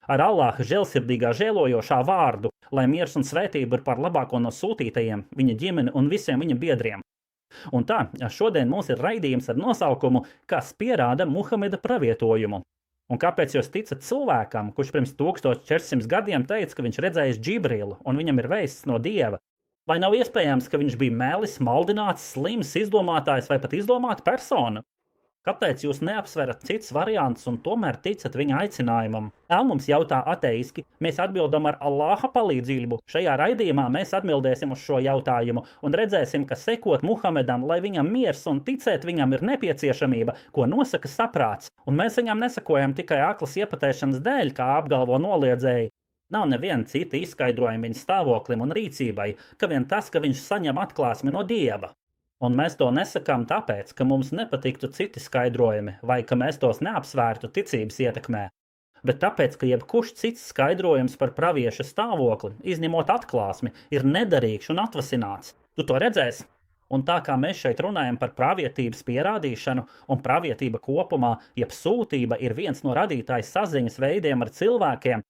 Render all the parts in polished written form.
ar Allāha žēlsirdīgā žēlojošā vārdu, lai miers un svētība ir par labāko no sūtītajiem, viņa ģimeni un visiem viņa biedriem. Un tā, šodien mums ir raidījums ar nosaukumu Kas pierāda Muhameda pravietojumu. Un kāpēc jūs ticat cilvēkam, kurš pirms 1400 gadiem teica, ka viņš redzējis Džibrilu un viņam ir vēsts no Dieva? Vai nav iespējams, ka viņš bija melis, maldināts, slims, izdomātājs vai pat izdomāta persona? Kāpēc jūs neapsverat cits variants un tomēr ticat viņa aicinājumam? Mums jautā ateiski, mēs atbildam ar Allāha palīdzību. Šajā raidījumā mēs atbildēsim uz šo jautājumu un redzēsim, ka sekot Muhamedam, lai viņam miers un ticēt viņam ir nepieciešamība, ko nosaka saprāts. Un mēs viņam nesakojam tikai aklas iepatēšanas dēļ, kā apgalvo noliedzēji. Nav neviena cita izskaidrojuma viņa stāvoklim un rīcībai, ka vien tas, ka viņš saņem atklāsmi no Dieva. Un mēs to nesakām tāpēc, ka mums nepatiktu citi skaidrojumi vai ka mēs tos neapsvērtu ticības ietekmē, bet tāpēc, ka jebkurš cits skaidrojums par pravieša stāvokli, izņemot atklāsmi, ir nederīgs un atvasināts. Tu to redzēsi? Un tā kā mēs šeit runājam par pravietības pierādīšanu, un pravietība kopumā, jeb sūtība ir viens no radītājas saziņas veidiem ar cilvēkiem,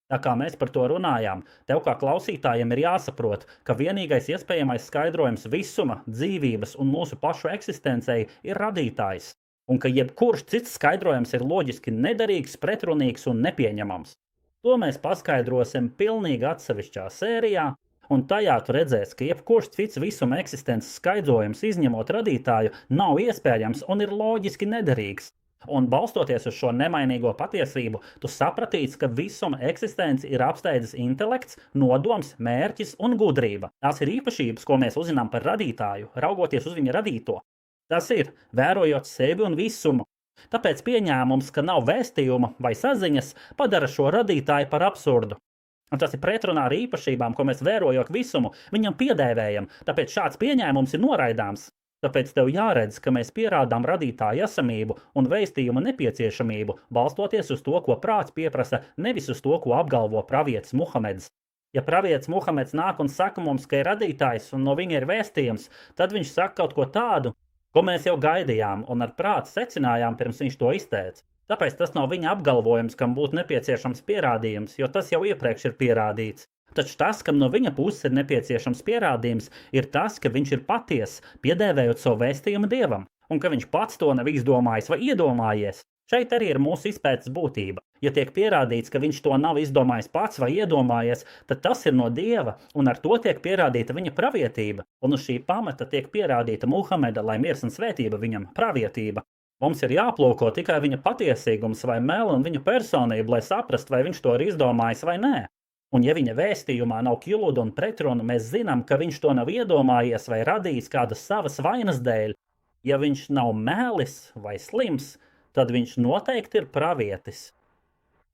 tā kā mēs par to runājām, tev kā klausītājiem ir jāsaprot, ka vienīgais iespējamais skaidrojums visuma, dzīvības un mūsu pašu eksistencei ir radītājs, un ka jebkurš cits skaidrojums ir loģiski nederīgs, pretrunīgs un nepieņemams. To mēs paskaidrosim pilnīgi atsevišķā sērijā, un tajā tu redzēsi, ka jebkurš cits visuma eksistences skaidrojums, izņemot radītāju, nav iespējams un ir loģiski nederīgs. Un balstoties uz šo nemainīgo patiesību, tu sapratīsi, ka visuma eksistenci ir apsteidzis intelekts, nodoms, mērķis un gudrība. Tās ir īpašības, ko mēs uzzinām par radītāju, raugoties uz viņa radīto. Tas ir, vērojot sevi un visumu. Tāpēc pieņēmums, ka nav vēstījuma vai saziņas, padara šo radītāju par absurdu. Un tas ir pretrunā ar īpašībām, ko mēs vērojot visumu, viņam piedēvējam, tāpēc šāds pieņēmums ir noraidāms. Tāpēc tev jāredz, ka mēs pierādām radītāja esamību un vēstījuma nepieciešamību, balstoties uz to, ko prāts pieprasa, nevis uz to, ko apgalvo pravietis Muhameds. Ja pravietis Muhameds nāk un saka mums, ka ir radītājs un no viņa ir vēstījums, tad viņš saka kaut ko tādu, ko mēs jau gaidījām un ar prātu secinājām, pirms viņš to izteica. Tāpēc tas nav viņa apgalvojums, kam būtu nepieciešams pierādījums, jo tas jau iepriekš ir pierādīts. Taču tas, kam no viņa puses ir nepieciešams pierādījums, ir tas, ka viņš ir patiess, piedēvējot savu vēstījumu Dievam, un ka viņš pats to nav izdomājis vai iedomājies. Šeit arī ir mūsu izpētes būtība. Ja tiek pierādīts, ka viņš to nav izdomājis pats vai iedomājies, tad tas ir no Dieva, un ar to tiek pierādīta viņa pravietība, un uz šī pamata tiek pierādīta Muhameda, lai miers un svētība viņam, pravietība. Mums ir jāplūko tikai viņa patiesīgums vai meli un viņa personība, lai saprast, vai viņš to ir izdomājis vai nē. Un ja viņa vēstījumā nav kļūdu un pretrunu, mēs zinām, ka viņš to nav iedomājies vai radījis kādas savas vainas dēļ. Ja viņš nav mēlis vai slims, tad viņš noteikti ir pravietis.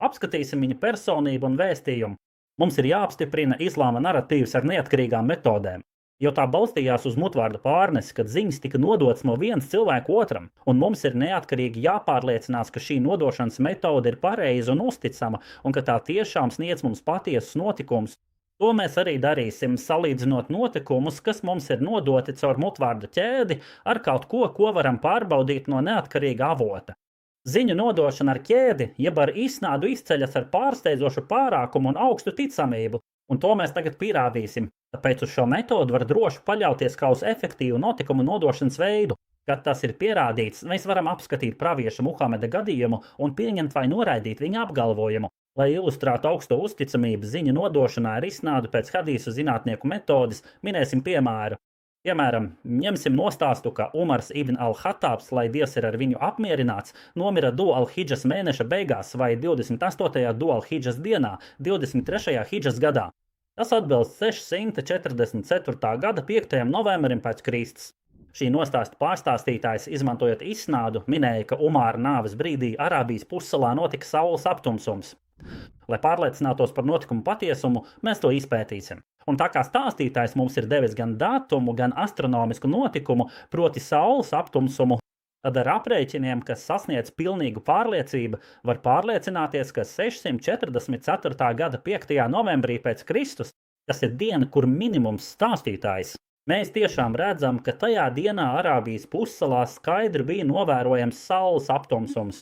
Apskatīsim viņa personību un vēstījumu. Mums ir jāapstiprina islāma naratīvs ar neatkarīgām metodēm, jo tā balstījās uz mutvārdu pārnesi, kad ziņas tika nodotas no viens cilvēku otram, un mums ir neatkarīgi jāpārliecinās, ka šī nodošanas metode ir pareiza un uzticama, un ka tā tiešām sniedz mums patiesus notikumus. To mēs arī darīsim, salīdzinot notikumus, kas mums ir nodoti caur mutvārdu ķēdi ar kaut ko, ko varam pārbaudīt no neatkarīga avota. Ziņu nodošana ar ķēdi, jeb ar isnādu izceļas ar pārsteidzošu pārākumu un augstu ticamību, un to mēs tagad pierādīsim. Tāpēc uz šo metodu var droši paļauties kā uz efektīvu notikumu nodošanas veidu. Kad tas ir pierādīts, mēs varam apskatīt pravieša Muhameda gadījumu un pieņemt vai noraidīt viņa apgalvojumu. Lai ilustrētu augsto uzticamību ziņu nodošanā ar isnādu pēc hadīsu zinātnieku metodes, minēsim piemēru. Piemēram, ņemsim nostāstu, ka Umars ibn al-Khattābs, lai Dievs ir ar viņu apmierināts, nomira Du al-Hidžas mēneša beigās vai 28. Du al-Hidžas dienā, 23. Hidžas gadā. Tas atbilst 644. gada 5. novembrim pēc Kristus. Šī nostāsta pārstāstītājs, izmantojot isnādu, minēja, ka Umāra nāves brīdī Arābijas pussalā notika saules aptumsums. Lai pārliecinātos par notikumu patiesumu, mēs to izpētīsim. Un tā kā stāstītājs mums ir devis gan datumu, gan astronomisku notikumu, proti saules aptumsumu, tad ar aprēķiniem, kas sasniedz pilnīgu pārliecību, var pārliecināties, ka 644. gada 5. novembrī pēc Kristus, tas ir diena, kur minimums stāstītājs, mēs tiešām redzam, ka tajā dienā Arābijas pussalā skaidri bija novērojams saules aptumsums.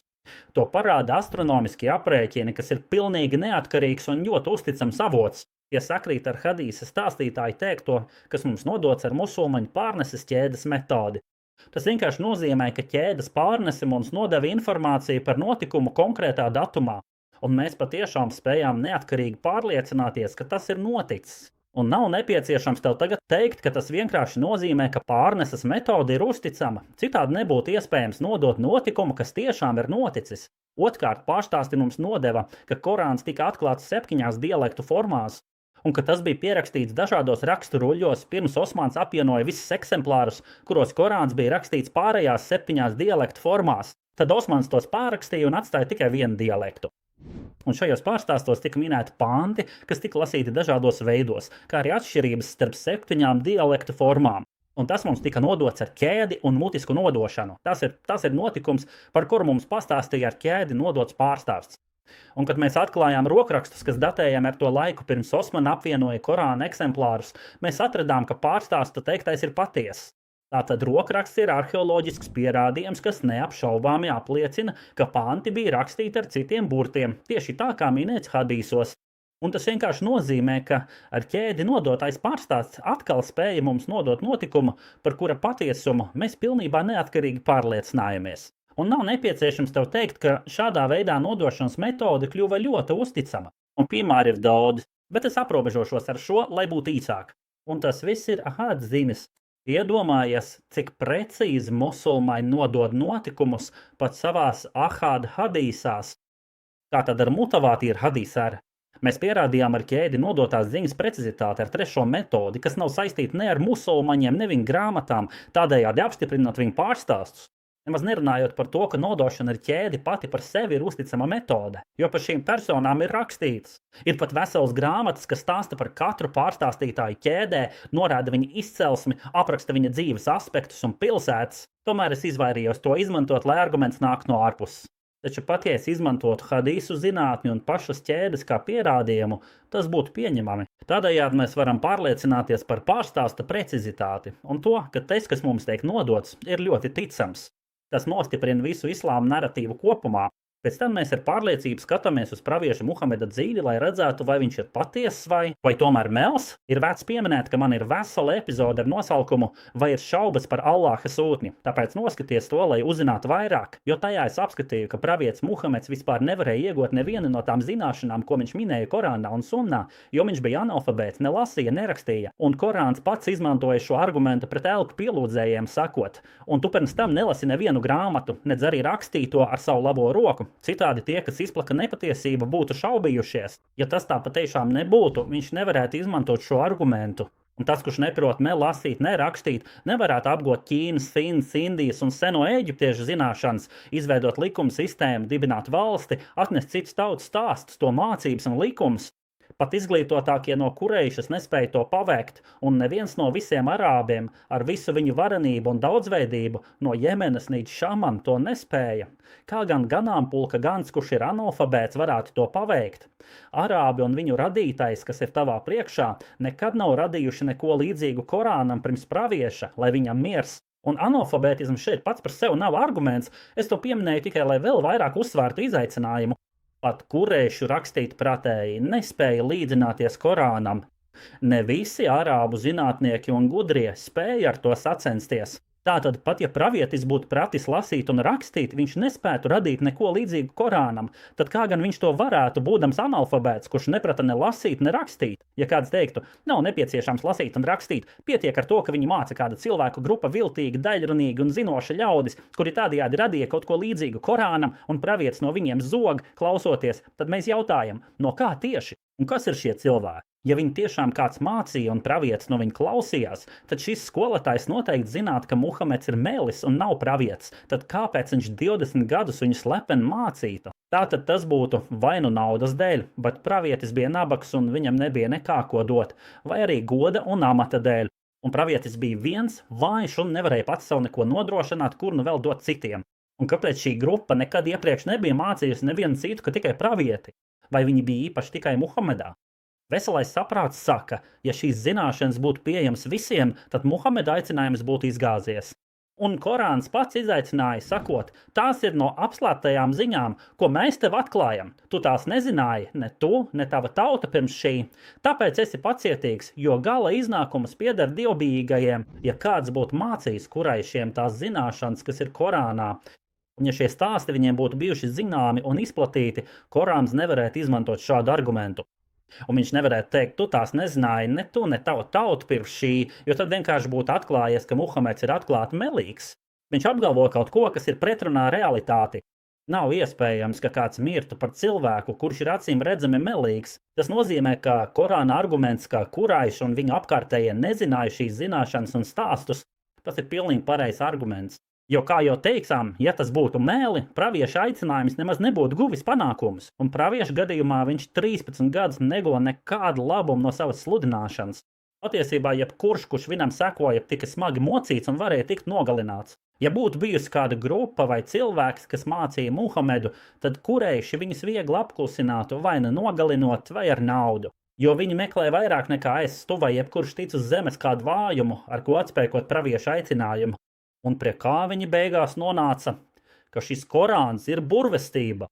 To parāda astronomiskie aprēķini, kas ir pilnīgi neatkarīgs un ļoti uzticams avots. Tie sakrīt ar hadīsa stāstītāju teikto, kas mums nodots ar musulmaņu pārneses ķēdes metodi. Tas vienkārši nozīmē, ka ķēdes pārnese mums nodeva informāciju par notikumu konkrētā datumā, un mēs patiešām spējām neatkarīgi pārliecināties, ka tas ir noticis. Un nav nepieciešams tev tagad teikt, ka tas vienkārši nozīmē, ka pārneses metode ir uzticama. Citādi nebūtu iespējams nodot notikumu, kas tiešām ir noticis. Otrkārt, pārstāsti mums nodeva, ka Korāns tika atklāts 7 dialektu formās, un ka tas bija pierakstīts dažādos raksturuļos, pirms Osmans apvienoja visus eksemplārus, kuros Korāns bija rakstīts pārējās 7 dialektu formās. Tad Osmans tos pārrakstīja un atstāja tikai vienu dialektu. Un šajos pārstāstos tika minēti panti, kas tika lasīti dažādos veidos, kā arī atšķirības starp 7 dialektu formām. Un tas mums tika nodots ar ķēdi un mutisku nodošanu. Tas ir notikums, par kuru mums pastāstīja ar ķēdi nodots pārstāsts. Un, kad mēs atklājām rokrakstus, kas datējami ar to laiku pirms Osmana apvienoja Korāna eksemplārus, mēs atradām, ka pārstāsta teiktais ir patiess. Tātad rokraksts ir arheoloģisks pierādījums, kas neapšaubāmi apliecina, ka panti bija rakstīti ar citiem burtiem, tieši tā kā minēts hadīsos. Un tas vienkārši nozīmē, ka ar ķēdi nodotais pārstāsts atkal spēja mums nodot notikumu, par kura patiesumu mēs pilnībā neatkarīgi pārliecinājāmies. Un nav nepieciešams tev teikt, ka šādā veidā nodošanas metode kļuva ļoti uzticama. Un piemēri ir daudz, bet es aprobežošos ar šo, lai būtu īsāk. Un tas viss ir atzinis. Iedomājies, cik precīzi musulmaņi nodod notikumus pat savās ahād hadīsās. Kā tad ar mutavāti ir hadīsāra? Mēs pierādījām ar ķēdi nodotās ziņas precizitāti ar 3. metodi, kas nav saistīta ne ar musulmaņiem, ne viņu grāmatām, tādējādi apstiprinot viņu pārstāstus. Nemaz nerunājot par to, ka nodošana ar ķēdi pati par sevi ir uzticama metode, jo par šīm personām ir rakstīts. Ir pat veselas grāmatas, kas stāsta par katru pārstāstītāju ķēdē, norāda viņa izcelsmi, apraksta viņa dzīves aspektus un pilsētas. Tomēr es izvairījos to izmantot, lai arguments nāk no ārpuses. Taču pat, ja es izmantotu hadīsu zinātni un pašas ķēdes kā pierādījumu, tas būtu pieņemami. Tādējādi mēs varam pārliecināties par pārstāsta precizitāti un to, ka tas, kas mums tiek nodots, ir ļoti ticams. Tas nostiprina visu islāma naratīvu kopumā. Pēc tam mēs ar pārliecību skatāmies uz pravieša Muhameda dzīvi, lai redzētu, vai viņš ir patiess vai tomēr mels. Ir vērts pieminēt, ka man ir vesela epizode ar nosaukumu Vai ir šaubas par Allāha sūtni. Tāpēc noskaties to, lai uzzinātu vairāk, jo tajā es apskatīju, ka pravietis Muhameds vispār nevarēja iegūt nevienu no tām zināšanām, ko viņš minēja Korānā un Sunnā, jo viņš bija analfabēts, nelasīja, nerakstīja, un Korāns pats izmantoja šo argumentu pret elku pielūdzējiem sakot, un tu pirms tam nelasi nevienu grāmatu, nedz arī rakstīto ar savu labo roku. Citādi tie, kas izplaka nepatiesību, būtu šaubījušies. Ja tas tā patiešām nebūtu, viņš nevarētu izmantot šo argumentu. Un tas, kurš neprot ne lasīt, ne rakstīt, nevarētu apgūt Ķīnas, Finas, Indijas un seno eģiptiešu zināšanas, izveidot likuma sistēmu, dibināt valsti, atnest citus tautas stāstus, to mācības un likumus. Pat izglītotākie no Kureišas nespēja to paveikt, un neviens no visiem arābiem ar visu viņu varenību un daudzveidību no Jemenas līdz Šamam to nespēja. Kā gan ganāmpulka gans, kurš ir analfabēts, varētu to paveikt? Arābi un viņu radītais, kas ir tavā priekšā, nekad nav radījuši neko līdzīgu Korānam pirms pravieša, lai viņam miers. Un analfabētisms šeit pats par sevi nav arguments, es to pieminēju tikai, lai vēl vairāk uzsvērtu izaicinājumu. Pat kureišu rakstīt pratēji nespēja līdzināties Korānam. Ne visi arābu zinātnieki un gudrie spēja ar to sacensties. Tātad pat ja pravietis būtu pratis lasīt un rakstīt, viņš nespētu radīt neko līdzīgu Korānam, tad kā gan viņš to varētu, būdams analfabēts, kurš neprata ne lasīt, ne rakstīt? Ja kāds teiktu, nav nepieciešams lasīt un rakstīt, pietiek ar to, ka viņi māca kāda cilvēku grupa viltīgi, daļrunīgi un zinoši ļaudis, kuri tādējādi radīja kaut ko līdzīgu Korānam un pravietis no viņiem zog, klausoties, tad mēs jautājam, no kā tieši? Un kas ir šie cilvēki? Ja viņi tiešām kāds mācīja un pravietis no viņa klausījās, tad šis skolotājs noteikti zinātu, ka Muhameds ir melis un nav pravietis, tad kāpēc viņš 20 gadus viņu slepeni mācītu? Tātad tas būtu vai nu naudas dēļ, bet pravietis bija nabaks un viņam nebija nekā ko dot, vai arī goda un amata dēļ. Un pravietis bija viens, vājš un nevarēja pats sev neko nodrošināt, kur nu vēl dot citiem. Un kāpēc šī grupa nekad iepriekš nebija mācījusi nevienu citu, ka tikai pravieti? Vai viņi bija īpaši tikai Muhamedā? Veselais saprāts saka, ja šīs zināšanas būtu pieejamas visiem, tad Muhameda aicinājums būtu izgāzies. Un Korāns pats izaicināja, sakot, tās ir no apslēptajām ziņām, ko mēs tev atklājam. Tu tās nezināji, ne tu, ne tava tauta pirms šī. Tāpēc esi pacietīgs, jo gala iznākums pieder dievbijīgajiem, ja kāds būtu mācījis kuraišiem tās zināšanas, kas ir Korānā. Un ja šie stāsti viņiem būtu bijuši zināmi un izplatīti, Korāns nevarētu izmantot šādu argumentu. Un viņš nevarētu teikt, tu tās nezināji, ne tu, ne tava tauta pirms šī, jo tad vienkārši būtu atklājies, ka Muhameds ir atklāti melīgs. Viņš apgalvo kaut ko, kas ir pretrunā realitāti. Nav iespējams, ka kāds mirtu par cilvēku, kurš ir acīm redzami melīgs. Tas nozīmē, ka Korāna arguments, ka Kuraiši un viņa apkārtējie nezināja šīs zināšanas un stāstus, tas ir pilnīgi pareizs arguments. Jo, kā jau teicām, ja tas būtu mēli, pravieša aicinājums nemaz nebūtu guvis panākumus, un pravieša gadījumā viņš 13 gadus neguva nekādu labumu no savas sludināšanas. Patiesībā jebkurš, kurš viņam sekoja, tika smagi mocīts un varēja tikt nogalināts. Ja būtu bijusi kāda grupa vai cilvēks, kas mācīja Muhamedu, tad kurēši viņus viegli apklusinātu vai nu nogalinot vai ar naudu. Jo viņi meklēja vairāk nekā ēstu vai jebkurš tic uz zemes kādu vājumu, ar ko atspēkot pravieša aicinājumu. Un pie kā viņi beigās nonāca? Ka šis Korāns ir burvestība.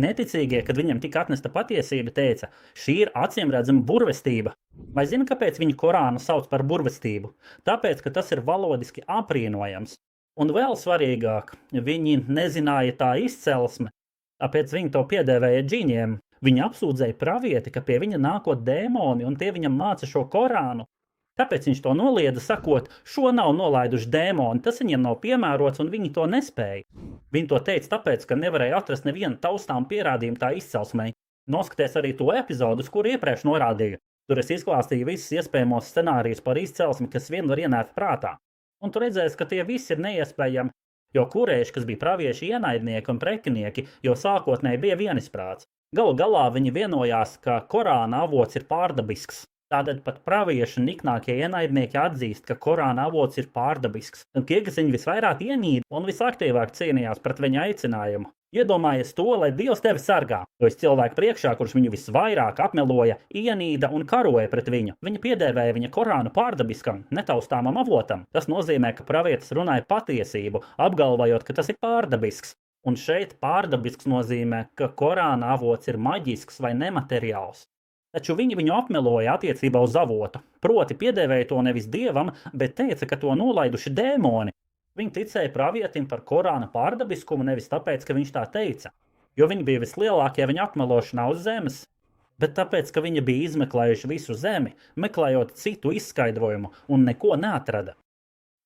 Neticīgie, kad viņam tika atnesta patiesība, teica, šī ir acīmredzama burvestība. Vai zini, kāpēc viņi Korānu sauc par burvestību? Tāpēc, ka tas ir valodiski aprīnojams. Un vēl svarīgāk, viņi nezināja tā izcelsme, tāpēc viņi to piedēvēja džiņiem. Viņi apsūdzēja pravieti, ka pie viņa nākot dēmoni un tie viņam māca šo Korānu. Tāpēc viņš to noliedza, sakot, šo nav nolaiduši dēmoni, tas viņiem nav piemērots un viņi to nespēja. Viņi to teica tāpēc, ka nevarēja atrast nevienu taustām pierādījumu tā izcelsmei. Noskaties arī to epizodus, kur iepriekš norādīju. Tur es izklāstīju visus iespējamos scenārijus par izcelsmi, kas vien var ienākt prātā. Un tu redzēsi, ka tie visi ir neiespējami, jo kurēši, kas bija pravieši ienaidnieki un pretinieki, jo sākotnēji bija vienisprāts. Galu galā viņi vienojās, ka Korāna avots ir pārdabisks. Tādēļ pat pravieši niknākie ienaidnieki atzīst, ka Korāna avots ir pārdabisks, un tie, kas viņu visvairāk ienīda un visaktīvāk cīnījās pret viņa aicinājumu. Iedomājies to, lai Dievs tevi sargā, jo es cilvēku priekšā, kurš viņu visvairāk apmeloja, ienīda un karoja pret viņu. Viņa piedēvēja viņa Korānu pārdabiskam, netaustāmam avotam. Tas nozīmē, ka pravietis runāja patiesību, apgalvojot, ka tas ir pārdabisks. Un šeit pārdabisks nozīmē, ka Korāna avots ir maģisks vai nemateriāls. Taču viņi viņu apmeloja attiecībā uz avotu, proti piedēvēja to nevis dievam, bet teica, ka to nolaiduši dēmoni. Viņi ticēja pravietim par Korāna pārdabiskumu nevis tāpēc, ka viņš tā teica, jo viņi bija vislielākie viņa apmelošanā uz zemes, bet tāpēc, ka viņi bija izmeklējuši visu zemi, meklējot citu izskaidrojumu un neko neatrada.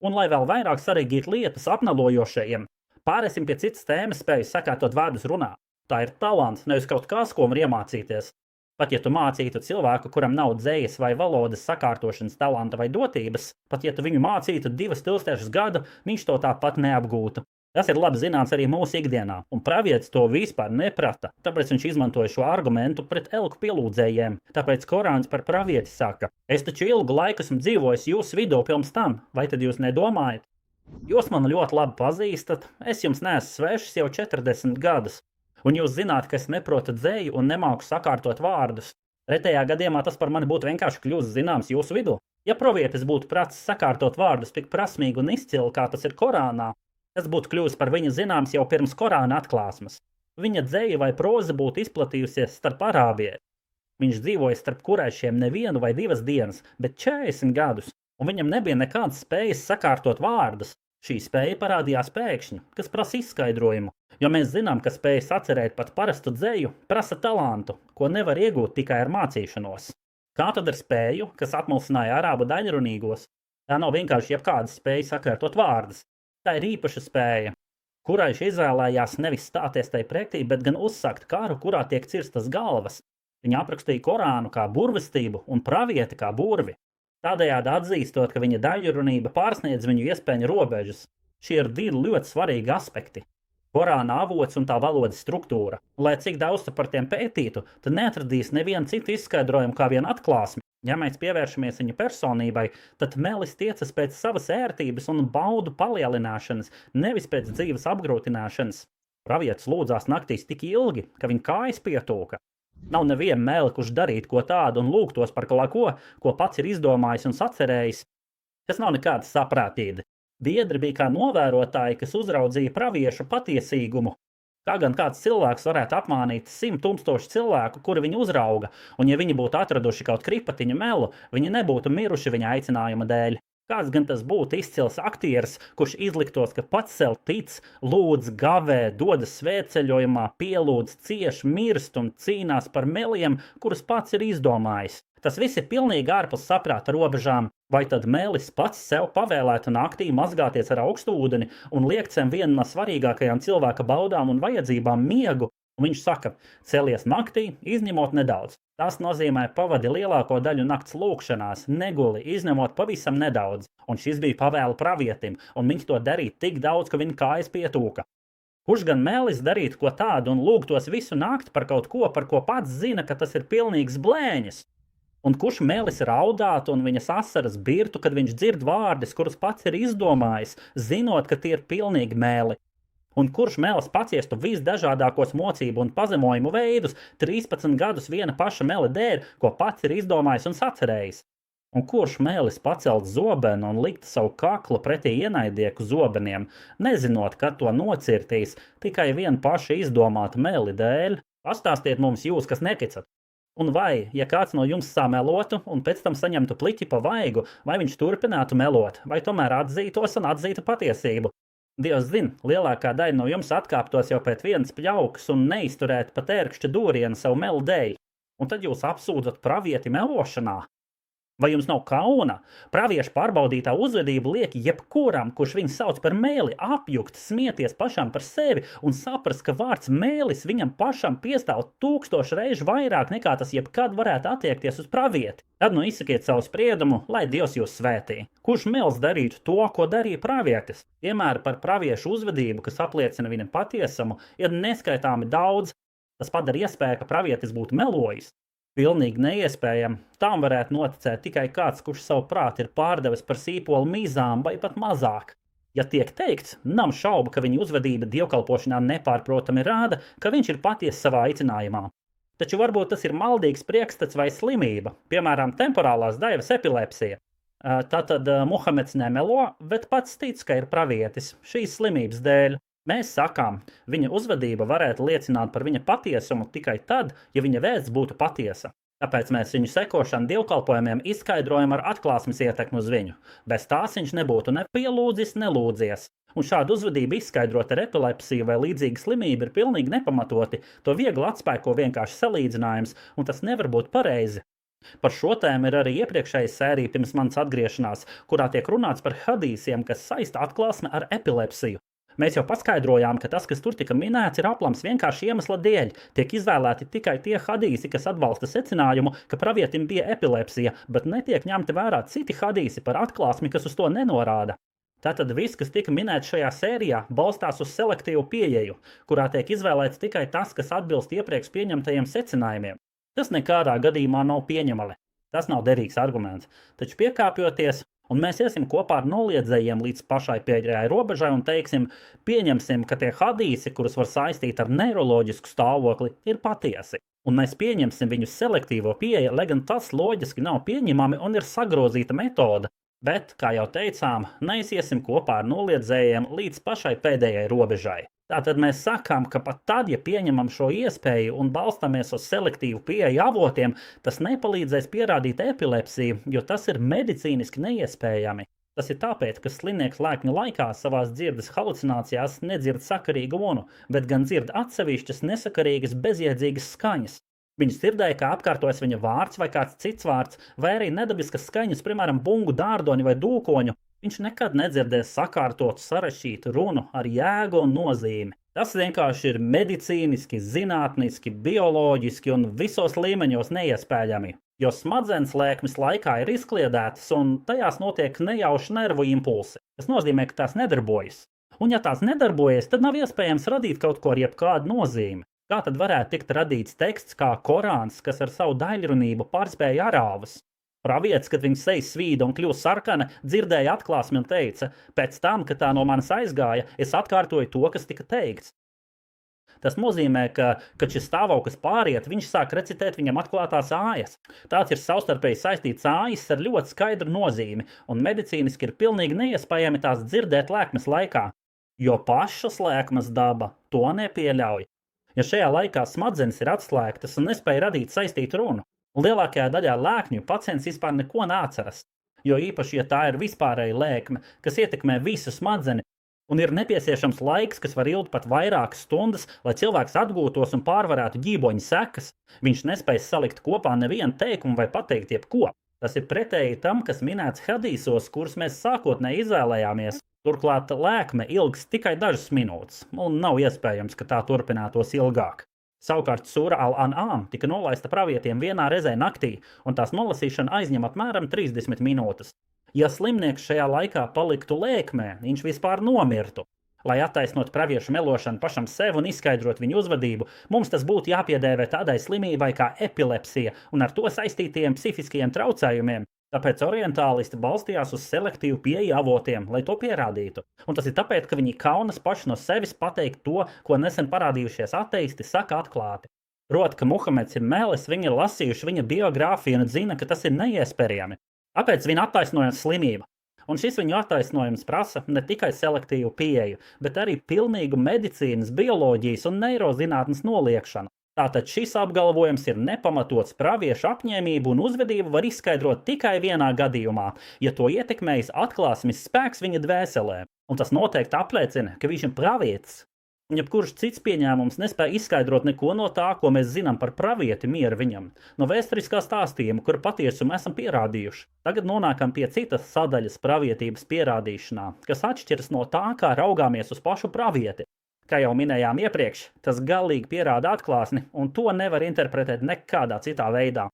Un lai vēl vairāk sarežģītu lietas apmelojošajiem, pārēsim pie citas tēmas spējas sakārtot vārdus runā. Tā ir talants, nevis kaut kas, ko var iemācīties. Pat ja tu mācītu cilvēku, kuram nav dzejas vai valodas sakārtošanas talanta vai dotības, pat ja tu viņu mācītu 2 tūkstošus gadu, viņš to tāpat neapgūtu. Tas ir labi zināms arī mūsu ikdienā, un pravietis to vispār neprata, tāpēc viņš izmantoja šo argumentu pret elku pielūdzējiem. Tāpēc Korāns par pravieti saka, es taču ilgu laiku esmu dzīvojis jūsu vidū pirms tam, vai tad jūs nedomājat? Jūs mani ļoti labi pazīstat, es jums neesmu svešs jau 40 gadus. Un jūs zināt, ka es neprotu dzēju un nemāku sakārtot vārdus. Pretējā gadījumā tas par mani būtu vienkārši kļūst zināms jūsu vidū. Ja pravietis būtu pratis sakārtot vārdus tik prasmīgi un izcili, kā tas ir Korānā, tas būtu kļūst par viņu zināms jau pirms Korāna atklāsmes. Viņa dzēja vai proza būtu izplatījusies starp arābiem. Viņš dzīvoja starp kuraišiem ne 1 vai 2 dienas, bet 40 gadus, un viņam nebija nekādas spējas sakārtot vārdus. Šī spēja parādījās pēkšņi, kas prasa izskaidrojumu, jo mēs zinām, ka spējas atcerēt pat parastu dzēju prasa talantu, ko nevar iegūt tikai ar mācīšanos. Kā tad ar spēju, kas atmulsināja arābu daļrunīgos? Tā nav vienkārši jebkāda spēja sakārtot vārdus. Tā ir īpaša spēja, kuraiši izvēlējās nevis stāties tai pretī, bet gan uzsākt karu, kurā tiek cirstas galvas. Viņa aprakstīja Korānu kā burvestību un pravieti kā burvi. Tādējādi atzīstot, ka viņa daļrunība pārsniedz viņu iespēju robežas. Šie ir 2 ļoti svarīgi aspekti. Korāna avots un tā valodas struktūra. Lai cik daudz tu par tiem pētītu, tad neatradīs nevienu citu izskaidrojumu kā vien atklāsmi. Ja mēs pievēršamies viņa personībai, tad melis tiecas pēc savas ērtības un baudu palielināšanas, nevis pēc dzīves apgrūtināšanas. Pravietis lūdzās naktīs tik ilgi, ka viņa kājas pietūka. Nav neviena meli, kurš darītu ko tādu un lūgtos par kaut ko, ko pats ir izdomājis un sacerējis. Tas nav nekāds saprātīgi. Biedri bija kā novērotāji, kas uzraudzīja praviešu patiesīgumu. Kā gan kāds cilvēks varētu apmānīt 100 000 cilvēku, kuri viņu uzrauga, un ja viņi būtu atraduši kaut kripatiņu melu, viņi nebūtu miruši viņa aicinājuma dēļ. Kāds gan tas būtu izcils aktieris, kurš izliktos, ka pats sev tic, lūdz, gavē, dodas svētceļojumā, pielūdz, cieš, mirst un cīnās par meliem, kurus pats ir izdomājis. Tas viss ir pilnīgi ārpus saprāta robežām. Vai tad melis pats sev pavēlētu naktī mazgāties ar augstu ūdeni un liekt zem vienu no svarīgākajām cilvēka baudām un vajadzībām miegu? Un viņš saka, celies naktī, izņemot nedaudz. Tas nozīmē pavadi lielāko daļu nakts lūkšanās, neguli, izņemot pavisam nedaudz. Un šis bija pavēle pravietim, un viņš to darīja tik daudz, ka viņa kājas pietūka. Kurš gan melis darītu ko tādu un lūgtos visu nakti par kaut ko, par ko pats zina, ka tas ir pilnīgs blēņas? Un kurš melis raudātu un viņas asaras birtu, kad viņš dzird vārdus, kurus pats ir izdomājis, zinot, ka tie ir pilnīgi meli? Un kurš melis paciestu visdažādākos mocību un pazemojumu veidus 13 gadus viena paša meli dēļ, ko pats ir izdomājis un sacerējis? Un kurš melis pacelt zobenu un likt savu kaklu pretī ienaidnieku zobeniem, nezinot, kad to nocirtīs, tikai viena paša izdomāta meli dēļ? Pastāstiet mums jūs, kas neticat. Un vai, ja kāds no jums samelotu un pēc tam saņemtu pliķi pa vaigu, vai viņš turpinātu melot, vai tomēr atzītos un atzītu patiesību? Dievs zina, lielākā daļa no jums atkāptos jau pēc vienas pļaukas un neizturētu pat ērkšķa dūrienu savu melu dēļ. Un tad jūs apsūdzat pravieti melošanā. Vai jums nav kauna? Praviešu pārbaudītā uzvedība liek jebkuram, kurš viņu sauc par mēli, apjukt, smieties pašam par sevi un saprast, ka vārds mēlis viņam pašam piestāv 1000 reižu vairāk nekā tas jebkad varētu attiekties uz pravieti. Tad nu izsakiet savu spriedumu, lai Dievs jūs svētī. Kurš mēls darītu to, ko darīja pravietis? Piemēri par praviešu uzvedību, kas apliecina viņa patiesumu, ir neskaitāmi daudz. Tas padara iespēju, ka pravietis būtu melojis. Pilnīgi neiespējami. Tām varētu noticēt tikai kāds, kurš savu prātu ir pārdevis par sīpolu mīzām vai pat mazāk. Ja tiek teikts, nav šaubu, ka viņa uzvedība dievkalpošanā nepārprotami rāda, ka viņš ir patiesi savā aicinājumā. Taču varbūt tas ir maldīgs priekšstats vai slimība, piemēram, temporālās daivas epilepsija. Tātad Muhameds nemelo, bet pats tic, ka ir pravietis šīs slimības dēļ. Mēs sakām, viņa uzvedība varētu liecināt par viņa patiesumu tikai tad, ja viņa vēsts būtu patiesa. Tāpēc mēs viņu sekošanu dievkalpojumiem izskaidrojam ar atklāsmes ietekmi uz viņu. Bez tās viņš nebūtu ne pielūdzis, ne lūdzies. Un šādu uzvedību izskaidrot ar epilepsiju vai līdzīgu slimību ir pilnīgi nepamatoti. To viegli atspēko vienkārši salīdzinājums, un tas nevar būt pareizi. Par šo tēmu ir arī iepriekšēja sērija pirms manas atgriešanās, kurā tiek runāts par hadīsiem, kas saista atklāsme ar epilepsiju. Mēs jau paskaidrojām, ka tas, kas tur tika minēts, ir aplams vienkārši iemesla dēļ. Tiek izvēlēti tikai tie hadīsi, kas atbalsta secinājumu, ka pravietim bija epilepsija, bet netiek ņemti vērā citi hadīsi par atklāsmi, kas uz to nenorāda. Tātad viss, kas tika minēts šajā sērijā, balstās uz selektīvu pieeju, kurā tiek izvēlēts tikai tas, kas atbilst iepriekš pieņemtajiem secinājumiem. Tas nekādā gadījumā nav pieņemami. Tas nav derīgs arguments. Taču piekāpjoties, un mēs iesim kopā ar noliedzējiem līdz pašai pēdējai robežai un teiksim, pieņemsim, ka tie hadīsi, kurus var saistīt ar neiroloģisku stāvokli, ir patiesi. Un mēs pieņemsim viņu selektīvo pieeju, lai gan tas loģiski nav pieņemami un ir sagrozīta metode. Bet, kā jau teicām, neiziesim kopā ar noliedzējiem līdz pašai pēdējai robežai. Tātad mēs sakām, ka pat tad, ja pieņemam šo iespēju un balstamies uz selektīvu pieeju avotiem, tas nepalīdzēs pierādīt epilepsiju, jo tas ir medicīniski neiespējami. Tas ir tāpēc, ka slimnieks lēkņu laikā savās dzirdes halucinācijās nedzird sakarīgu unu, bet gan dzird atsevišķas nesakarīgas bezjēdzīgas skaņas. Viņš dzirdēja, kā apkārtojas viņa vārds vai kāds cits vārds, vai arī nedabiskas skaņas, piemēram, bungu dārdoņu vai dūkoņu. Viņš nekad nedzirdēs sakārtotu sarežģītu runu ar jēgu un nozīmi. Tas vienkārši ir medicīniski, zinātniski, bioloģiski un visos līmeņos neiespējami, jo smadzenes lēkmes laikā ir izkliedētas un tajās notiek nejauši nervu impulsi. Tas nozīmē, ka tās nedarbojas. Un ja tās nedarbojas, tad nav iespējams radīt kaut ko ar jebkādu nozīmi. Kā tad varētu tikt radīts teksts kā Korāns, kas ar savu daļrunību pārspēja arāvus? Pravietis, kad viņa seja svīda un kļūst sarkana, dzirdēja atklāsmi un teica, pēc tam, kad tā no manis aizgāja, es atkārtoju to, kas tika teikts. Tas nozīmē, ka, kad šis stāvoklis pāriet, viņš sāk recitēt viņam atklātās ājas. Tāds ir savstarpēji saistīts ājas ar ļoti skaidru nozīmi, un medicīniski ir pilnīgi neiespējami tās dzirdēt lēkmes laikā, jo pašas lēkmes daba to nepieļauj. Ja šajā laikā smadzenes ir atslēgtas un nespēja radīt saistītu runu, lielākajā daļā lēkņu pacients vispār neko neatceras, jo īpaši, ja tā ir vispārēja lēkme, kas ietekmē visu smadzeni, un ir nepieciešams laiks, kas var ilgt pat vairākas stundas, lai cilvēks atgūtos un pārvarētu ģīboņa sekas, viņš nespēj salikt kopā nevienu teikumu vai pateikt jebko. Tas ir pretēji tam, kas minēts hadīsos, kurus mēs sākotnēji izvēlējāmies. Turklāt lēkme ilgs tikai dažas minūtes, un nav iespējams, ka tā turpinātos ilgāk. Savukārt Sūra al-An'ām tika nolaista pravietiem vienā reizē naktī, un tās nolasīšana aizņem apmēram 30 minūtes. Ja slimnieks šajā laikā paliktu lēkmē, viņš vispār nomirtu. Lai attaisnot praviešu melošanu pašam sev un izskaidrot viņu uzvedību, mums tas būtu jāpiedēvē tādai slimībai kā epilepsija un ar to saistītajiem psihiskajiem traucējumiem. Tāpēc orientālisti balstījās uz selektīvu pieeju avotiem, lai to pierādītu. Un tas ir tāpēc, ka viņi kaunas paši no sevis pateikt to, ko nesen parādījušies ateisti saka atklāti. Proti, ka Muhameds ir melis, viņi ir lasījuši viņa biogrāfiju un zina, ka tas ir neiespējami. Tāpēc viņa attaisnojas slimība. Un šis viņu attaisnojums prasa ne tikai selektīvu pieeju, bet arī pilnīgu medicīnas, bioloģijas un neirozinātnes noliekšanu. Tātad šis apgalvojums ir nepamatots, praviešu apņēmību un uzvedību var izskaidrot tikai vienā gadījumā, ja to ietekmējis atklāsmes spēks viņa dvēselē. Un tas noteikti apliecina, ka viņš ir pravietis. Jebkurš cits pieņēmums nespēja izskaidrot neko no tā, ko mēs zinām par pravieti miera viņam, no vēsturiskā stāstījuma, kuru patiesumu esam pierādījuši. Tagad nonākam pie citas sadaļas pravietības pierādīšanā, kas atšķiras no tā, kā raugāmies uz pašu pravieti. Kā jau minējām iepriekš, tas galīgi pierāda atklāsni, un to nevar interpretēt nekādā citā veidā,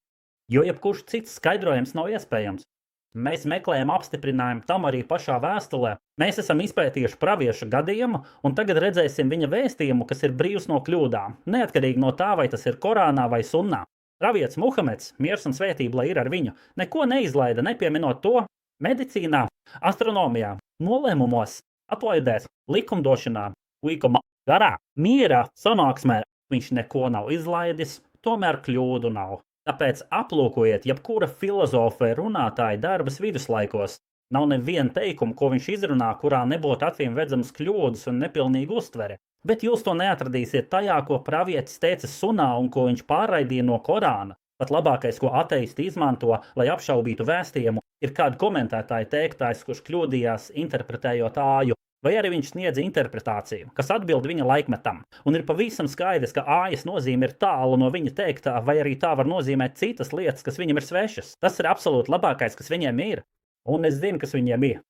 jo jebkurš cits skaidrojums nav iespējams. Mēs meklējam apstiprinājumu tam arī pašā vēstulē. Mēs esam izpētījuši pravieša gadījumu, un tagad redzēsim viņa vēstījumu, kas ir brīvs no kļūdām, neatkarīgi no tā, vai tas ir Korānā vai Sunnā. Pravietis Muhameds, miers un svētība lai ir ar viņu, neko neizlaida, nepieminot to medicīnā, astronomijā, nolēmumos, atlaidēs, likumdošanā, līkuma garā, miera sanāksmē viņš neko nav izlaidis, tomēr kļūdu nav. Tāpēc aplūkojiet jebkura filozofa vai runātāja darbas viduslaikos. Nav neviena teikuma, ko viņš izrunā, kurā nebūtu acīm redzamas kļūdas un nepilnīga uztvere. Bet jūs to neatradīsiet tajā, ko pravietis teica Sunā un ko viņš pārraidīja no Korāna. Pat labākais, ko ateisti izmanto, lai apšaubītu vēstījumu, ir kāda komentētāja teiktājs, kurš kļūdījās interpretējot āju, vai arī viņš sniedza interpretāciju, kas atbild viņa laikmetam. Un ir pavisam skaidrs, ka ājas nozīme ir tālu no viņa teiktā, vai arī tā var nozīmēt citas lietas, kas viņam ir svešas. Tas ir absolūti labākais, kas viņiem ir. Un es zinu, kas viņiem ir.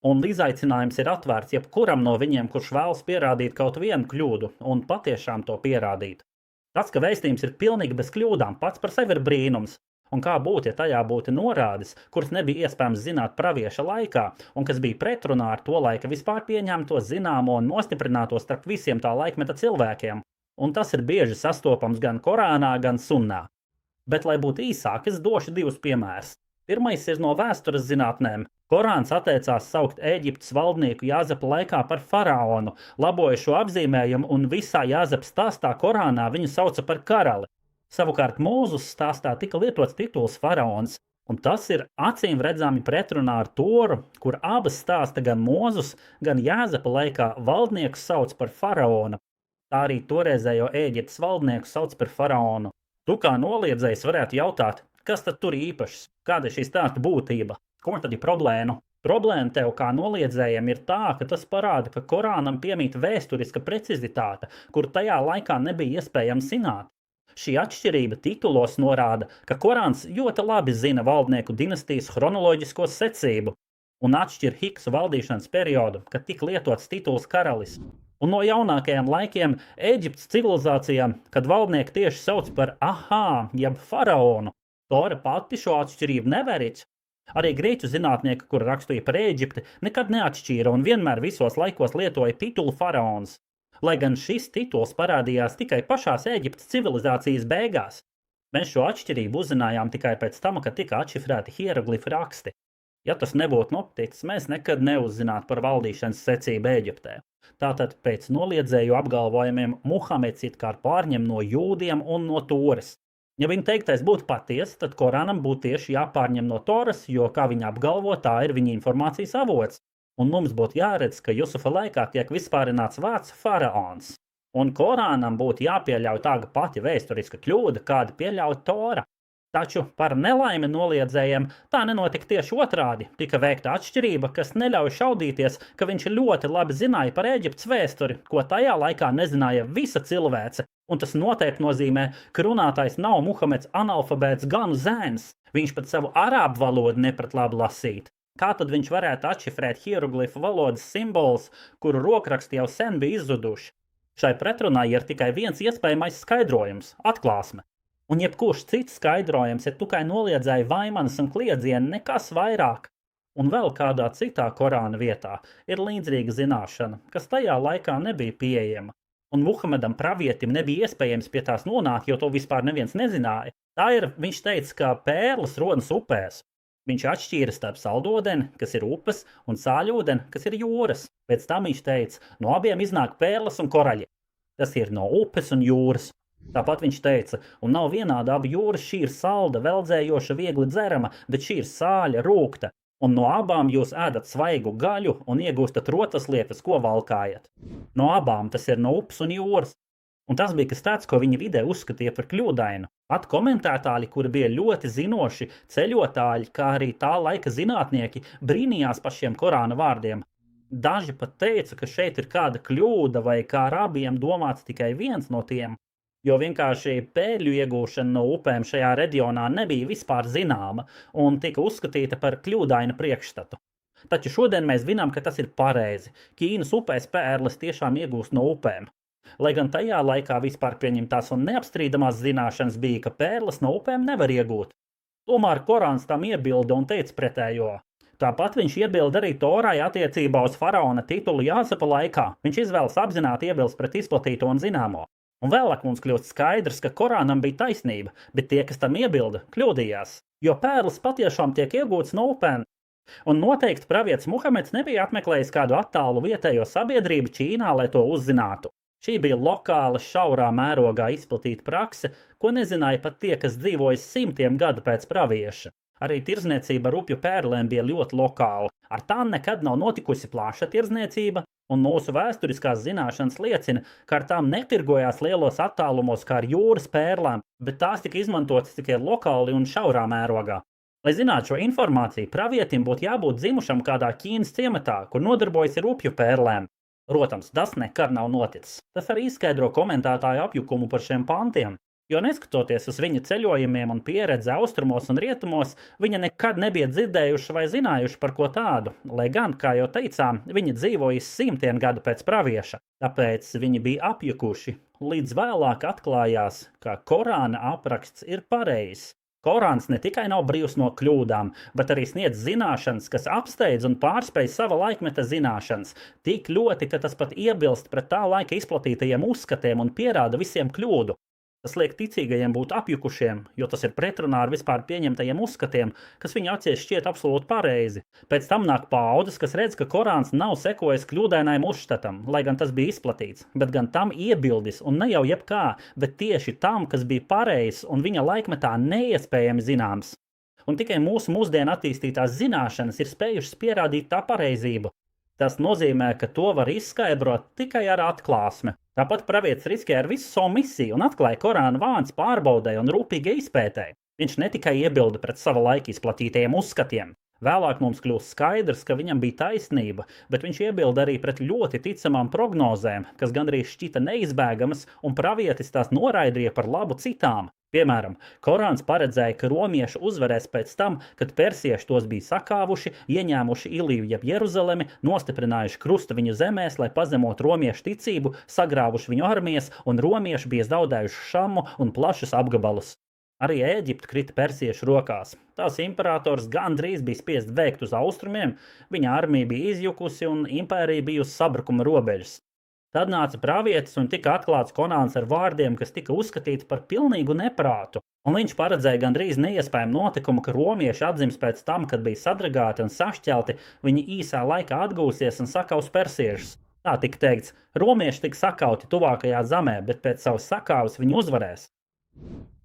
Un izaicinājums ir atvērts jebkuram no viņiem, kurš vēlas pierādīt kaut vienu kļūdu un patiešām to pierādīt. Tas, ka vēstījums ir pilnīgi bez kļūdām, pats par sevi ir brīnums. Un kā būtu, ja tajā būtu norādes, kuras nebija iespējams zināt pravieša laikā, un kas bija pretrunā ar to laika vispār pieņemto, zināmo un nostiprināto starp visiem tā laikmeta cilvēkiem. Un tas ir bieži sastopams gan Korānā, gan Sunnā. Bet, lai būtu īsāk, es došu divus piemērus. Pirmais ir no vēstures zinātnēm. Korāns atteicās saukt Ēģiptes valdnieku Jāzepa laikā par faraonu, laboja šo apzīmējumu, un visā Jāzepa stāstā Korānā viņu sauca par karali. Savukārt Mūzus stāstā tika lietots tituls faraons, un tas ir acīm redzami pretrunā ar Toru, kur abas stāsta gan Mūzus, gan Jāzepa laikā valdnieku sauc par faraonu. Tā arī toreizējo Ēģiptes valdnieku sauc par faraonu. Tu kā noliedzējs varētu jautāt, kas tad tur īpašs, kāda ir šī stāsta būtība, kur tad ir problēma? Problēma tev kā noliedzējiem ir tā, ka tas parāda, ka Korānam piemīt vēsturiska precizitāte, kur tajā laikā nebija iespējams zināt. Šī atšķirība titulos norāda, ka Korāns ļoti labi zina valdnieku dinastijas chronoloģisko secību un atšķir Hiksu valdīšanas periodu, kad tika lietots tituls karalis. Un no jaunākajiem laikiem Ēģiptes civilizācijā, kad valdnieki tieši sauc par ahā, jeb faraonu, Tora pati šo atšķirību neverīts. Arī grieķu zinātnieki, kuri rakstīja par Ēģipti, nekad neatšķīra un vienmēr visos laikos lietoja titulu faraons. Lai gan šis tituls parādījās tikai pašās Ēģiptes civilizācijas beigās. Mēs šo atšķirību uzzinājām tikai pēc tam, kad tika atšifrēti hieroglifu raksti. Ja tas nebūtu noticis, mēs nekad neuzzinātu par valdīšanas secību Ēģiptē. Tātad pēc noliedzēju apgalvojumiem Muhameds it kā pārņem no jūdiem un no Tūras. Ja viņa teiktais būtu patiesa, tad Korānam būtu tieši jāpārņem no Toras, jo, kā viņa apgalvo, tā ir viņa informācijas avots. Un mums būtu jāredz, ka Jusufa laikā tiek vispārināts vārds faraons. Un Korānam būtu jāpieļauj tāda pati vēsturiska kļūda, kāda pieļauj Tora. Taču par nelaimi noliedzējiem tā nenotika tieši otrādi. Tika veikta atšķirība, kas neļauj šaudīties, ka viņš ļoti labi zināja par Ēģiptes vēsturi, ko tajā laikā nezināja visa cilvēce. Un tas noteikti nozīmē, ka runātājs nav Muhameds analfabēts ganu zēns. Viņš pat savu arābu valodu neprat labi lasīt. Kā tad viņš varētu atšifrēt hieroglifu valodas simbolus, kuru rokraksti jau sen bija izzuduši? Šai pretrunā ir tikai viens iespējamais skaidrojums – atklāsme. Un jebkurš cits skaidrojums ir tikai noliedzēja vaimanas un kliedzieni, nekas vairāk. Un vēl kādā citā Korāna vietā ir līdzīga zināšana, kas tajā laikā nebija pieejama. Un Muhamedam pravietim nebija iespējams pie tās nonākt, jo to vispār neviens nezināja. Tā ir, viņš teica, ka pērles rodas upēs. Viņš atšķīra starp saldūdeni, kas ir upes, un sāļūdeni, kas ir jūras. Pēc tam viņš teica, no abiem iznāk pērles un koraļi. Tas ir no upes un jūras. Tāpat viņš teica, un nav vienāda abu jūras, šī ir salda, veldzējoša, viegli dzerama, bet šī ir sāļa, rūgta. Un no abām jūs ēdat svaigu gaļu un iegūstat rotaslietas, ko valkājat. No abām tas ir no upes un jūras. Un tas bija kas tāds, ko viņa vidē uzskatīja par kļūdainu. Pat komentētāji, kuri bija ļoti zinoši ceļotāji, kā arī tā laika zinātnieki, brīnījās par šiem Korāna vārdiem. Daži pat teica, ka šeit ir kāda kļūda vai kā arābiem domāts tikai viens no tiem, jo vienkārši pēļu iegūšana no upēm šajā reģionā nebija vispār zināma un tika uzskatīta par kļūdainu priekšstatu. Taču šodien mēs zinām, ka tas ir pareizi. Ķīnas upēs pērles tiešām iegūst no upēm. Lai gan tajā laikā vispār pieņemtās un neapstrīdamās zināšanas bija, ka pērles no upēm nevar iegūt. Tomēr Korāns tam iebilda un teica pretējo. Tāpat viņš iebilda arī Torai attiecībā uz faraona titulu Jāsepa laikā. Viņš izvēlas apzināti iebilst pret izplatīto un zināmo. Un vēlāk mums kļūst skaidrs, ka Korānam bija taisnība, bet tie, kas tam iebilda, kļūdījās. Jo pērles patiešām tiek iegūtas no upēm. Un noteikti pravietis Muhameds nebija apmeklējis kādu attālu vietējo sabiedrību Ķīnā, lai to uzzinātu. Šī bija lokāla, šaurā mērogā izplatīta prakse, ko nezināja pat tie, kas dzīvoja simtiem gadu pēc pravieša. Arī tirdzniecība ar upju pērlēm bija ļoti lokāla. Ar tām nekad nav notikusi plaša tirdzniecība, un mūsu vēsturiskās zināšanas liecina, ka ar tām netirgojās lielos attālumos kā ar jūras pērlēm, bet tās tika izmantotas tikai lokāli un šaurā mērogā. Lai zinātu šo informāciju, pravietim būtu jābūt dzimušam kādā Ķīnas ciematā, kur nodarbojas ar upju pērlēm. Protams, tas nekad nav noticis. Tas arī izskaidro komentētāju apjukumu par šiem pantiem. Jo neskatoties uz viņa ceļojumiem un pieredzi austrumos un rietumos, viņa nekad nebija dzirdējuši vai zinājuši par ko tādu, lai gan, kā jau teicām, viņa dzīvoja simtiem gadu pēc pravieša, tāpēc viņi bija apjukuši, līdz vēlāk atklājās, ka Korāna apraksts ir pareizs. Korāns ne tikai nav brīvs no kļūdām, bet arī sniedz zināšanas, kas apsteidz un pārspēj sava laikmeta zināšanas, tik ļoti, ka tas pat iebilst pret tā laika izplatītajiem uzskatiem un pierāda visiem kļūdu. Tas liek ticīgajiem būt apjukušiem, jo tas ir pretrunā ar vispār pieņemtajiem uzskatiem, kas viņu acīs šķiet absolūti pareizi. Pēc tam nāk paaudzes, kas redz, ka Korāns nav sekojis kļūdainajam uzštatam, lai gan tas bija izplatīts, bet gan tam iebildis, un ne jau jebkā, bet tieši tam, kas bija pareizs un viņa laikmetā neiespējami zināms. Un tikai mūsdienu attīstītās zināšanas ir spējušas pierādīt tā pareizību. Tas nozīmē, ka to var izskaidrot tikai ar atklāsmi. Tāpat pravietis riskēja ar visu savu misiju un atklāja Korāna vārds pārbaudē un rūpīgai izpētē. Viņš ne tikai iebilda pret sava laika izplatītajiem uzskatiem. Vēlāk mums kļūst skaidrs, ka viņam bija taisnība, bet viņš iebilda arī pret ļoti ticamām prognozēm, kas gandrīz šķita neizbēgamas, un pravietis tās noraidīja par labu citām. Piemēram, Korāns paredzēja, ka romieši uzvarēs pēc tam, kad persieši tos bija sakāvuši, ieņēmuši Iliju jeb Jeruzalemi, nostiprinājuši krustu viņu zemēs, lai pazemot romiešu ticību, sagrāvuši viņu armijas, un romieši bija zaudējuši Šamu un plašus apgabalus. Arī Ēģipte krita persiešu rokās. Tās imperators gandrīz bija spiest vēgt uz austrumiem, viņa armija bija izjukusi un impērija bija uz sabrukuma robežas. Tad nāca pravietis un tika atklāts Korāns ar vārdiem, kas tika uzskatīti par pilnīgu neprātu. Un viņš paredzēja gandrīz neiespējamu notikumu, ka romieši atdzims pēc tam, kad bija sadragāti un sašķelti, viņi īsā laikā atgūsies un sakaus persiešus. Tā tika teikts, romieši tika sakauti tuvākajā zemē, bet pēc savas sakāves viņi uzvarēs.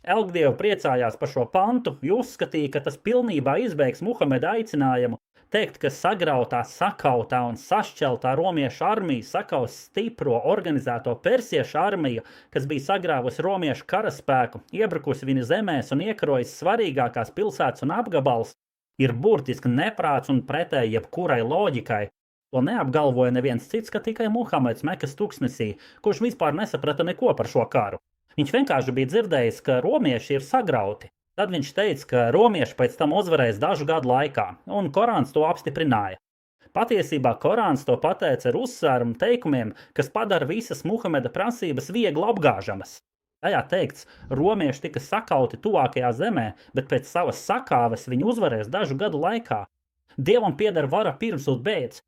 Elgdieva priecājās par šo pantu, jo uzskatīja, ka tas pilnībā izbeigs Muhameda aicinājumu teikt, ka sagrautā, sakautā un sašķeltā romiešu armija sakaus stipro organizēto persiešu armiju, kas bija sagrāvusi romiešu karaspēku, iebrukusi viņa zemēs un iekarojusi svarīgākās pilsētas un apgabals, ir burtiski neprāts un pretēji jebkurai loģikai. To neapgalvoja neviens cits, ka tikai Muhameds Mekas tuksnesī, kurš vispār nesaprata neko par šo karu. Viņš vienkārši bija dzirdējis, ka romieši ir sagrauti. Tad viņš teica, ka romieši pēc tam uzvarēs dažu gadu laikā, un Korāns to apstiprināja. Patiesībā Korāns to pateica ar uzsvērumu teikumiem, kas padara visas Muhameda prasības viegli apgāžamas. Tajā teikts, romieši tika sakauti tuvākajā zemē, bet pēc savas sakāves viņi uzvarēs dažu gadu laikā. Dievam pieder vara pirms un pēc.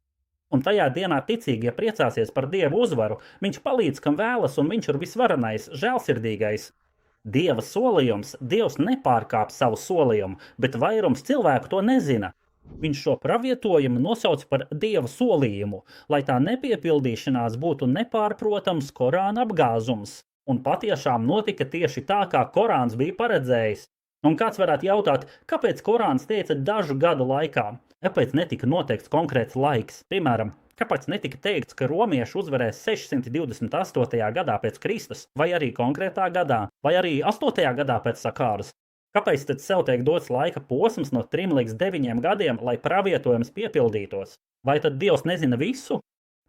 Un tajā dienā ticīgie priecāsies par Dievu uzvaru, viņš palīdz, kam vēlas, un viņš ir visvarenais, žēlsirdīgais. Dieva solījums, Dievs nepārkāp savu solījumu, bet vairums cilvēku to nezina. Viņš šo pravietojumu nosauc par Dieva solījumu, lai tā nepiepildīšanās būtu nepārprotams Korāna apgāzums. Un patiešām notika tieši tā, kā Korāns bija paredzējis. Un kāds varētu jautāt, kāpēc Korāns teica dažu gadu laikā? Kāpēc netika noteikts konkrēts laiks? Piemēram, kāpēc netika teikts, ka romieši uzvarēs 628. gadā pēc Kristus, vai arī konkrētā gadā, vai arī 8. gadā pēc sakāras? Kāpēc tad sev tiek dots laika posms no 3 līdz 9 gadiem, lai pravietojums piepildītos? Vai tad Dievs nezina visu?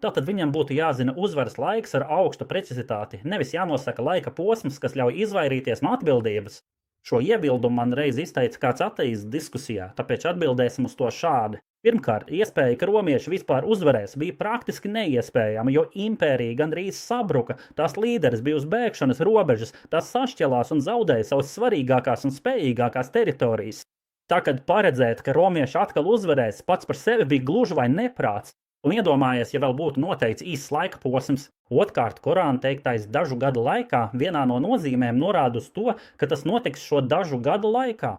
Tātad viņam būtu jāzina uzvaras laiks ar augstu precizitāti, nevis jānosaka laika posms, kas ļauj izvairīties no atbildības. Šo iebildumu man reiz izteica kāds ateists diskusijā, tāpēc atbildēsim uz to šādi. Pirmkārt, iespēja, ka romieši vispār uzvarēs, bija praktiski neiespējama, jo impērija gandrīz sabruka, tās līderis bija uz bēgšanas robežas, tās sašķelās un zaudēja savas svarīgākās un spējīgākās teritorijas. Tā, kad paredzēt, ka romieši atkal uzvarēs, pats par sevi bija gluži vai neprāts, un iedomājies, ja vēl būtu noteikts īsts laika posms. Otkārt, Korāna teiktais dažu gadu laikā vienā no nozīmēm norāda uz to, ka tas notiks šo dažu gadu laikā.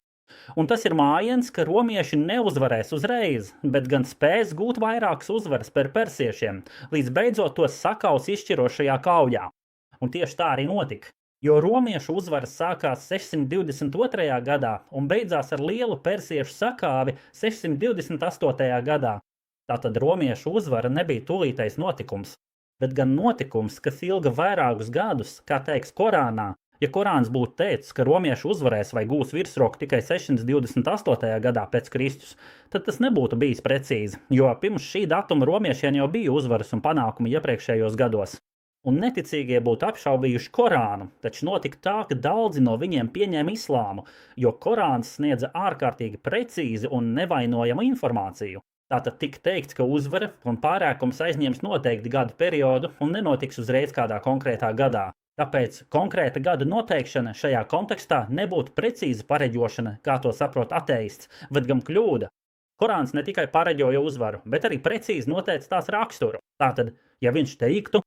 Un tas ir mājiens, ka romieši neuzvarēs uzreiz, bet gan spēs gūt vairākas uzvaras par persiešiem, līdz beidzot tos sakaus izšķirošajā kaujā. Un tieši tā arī notika, jo romiešu uzvaras sākās 622. gadā un beidzās ar lielu persiešu sakāvi 628. gadā. Tātad romiešu uzvara nebija tūlītais notikums, bet gan notikums, kas ilga vairākus gadus, kā teiks Korānā. Ja Korāns būtu teicis, ka romieši uzvarēs vai gūs virsroku tikai 628. gadā pēc Kristus, tad tas nebūtu bijis precīzi, jo pirms šī datuma romiešiem jau bija uzvaras un panākumi iepriekšējos gados. Un neticīgie būtu apšaubījuši Korānu, taču notika tā, ka daudzi no viņiem pieņēma islāmu, jo Korāns sniedza ārkārtīgi precīzi un nevainojamu informāciju. Tātad tika teikts, ka uzvara un pārākums aizņems noteikti gadu periodu un nenotiks uzreiz kādā konkrētā gadā. Tāpēc konkrēta gada noteikšana šajā kontekstā nebūtu precīza pareģošana, kā to saprot ateists, bet gan kļūda. Korāns ne tikai pareģoja uzvaru, bet arī precīzi noteica tās raksturu. Tātad, ja viņš teiktu,